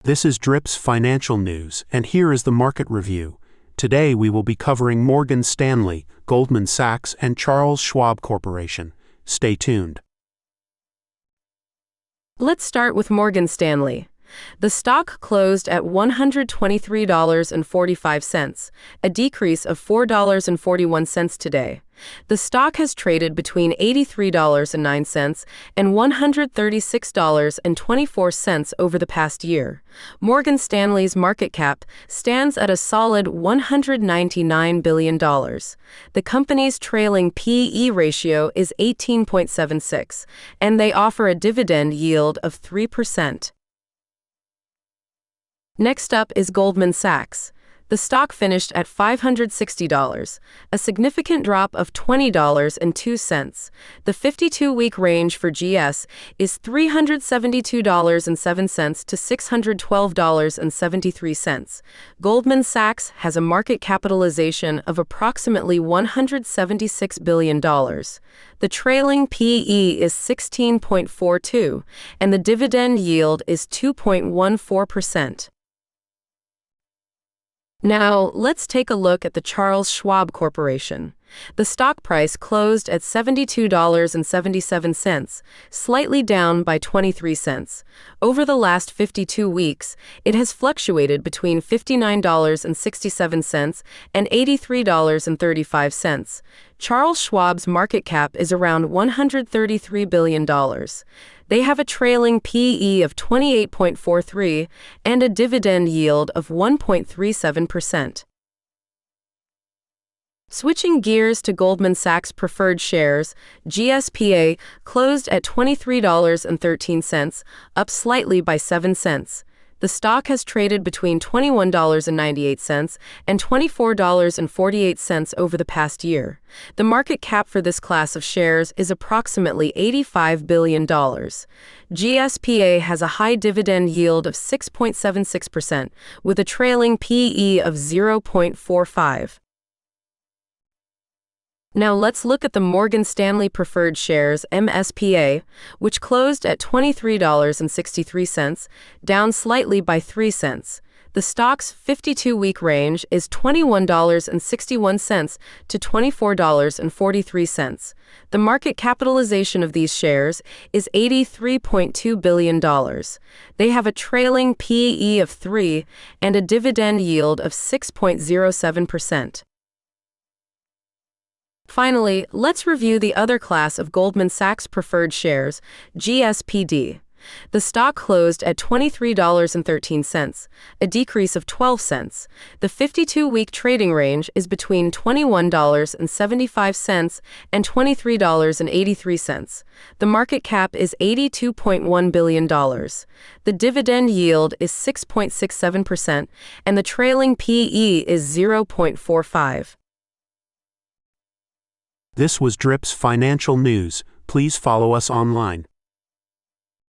This is Drip's Financial News, and here is the market review. Today we will be covering Morgan Stanley, Goldman Sachs, and Charles Schwab Corporation. Stay tuned. Let's start with Morgan Stanley. The stock closed at $123.45, a decrease of $4.41 today. The stock has traded between $83.09 and $136.24 over the past year. Morgan Stanley's market cap stands at a solid $199 billion. The company's trailing P/E ratio is 18.76, and they offer a dividend yield of 3%. Next up is Goldman Sachs. The stock finished at $560, a significant drop of $20.02. The 52-week range for GS is $372.07 to $612.73. Goldman Sachs has a market capitalization of approximately $176 billion. The trailing P/E is 16.42, and the dividend yield is 2.14%. Now, let's take a look at the Charles Schwab Corporation. The stock price closed at $72.77, slightly down by 23 cents. Over the last 52 weeks, it has fluctuated between $59.67 and $83.35. Charles Schwab's market cap is around $133 billion. They have a trailing P/E of 28.43 and a dividend yield of 1.37%. Switching gears to Goldman Sachs preferred shares, GSPA closed at $23.13, up slightly by 7 cents. The stock has traded between $21.98 and $24.48 over the past year. The market cap for this class of shares is approximately $85 billion. GSPA has a high dividend yield of 6.76%, with a trailing P/E of 0.45. Now let's look at the Morgan Stanley Preferred Shares MSPA, which closed at $23.63, down slightly by 3 cents. The stock's 52-week range is $21.61 to $24.43. The market capitalization of these shares is $83.2 billion. They have a trailing P/E of 3 and a dividend yield of 6.07%. Finally, let's review the other class of Goldman Sachs preferred shares, GSPD. The stock closed at $23.13, a decrease of 12 cents. The 52-week trading range is between $21.75 and $23.83. The market cap is $82.1 billion. The dividend yield is 6.67%, and the trailing P/E is 0.45. This was Drip's Financial News. Please follow us online.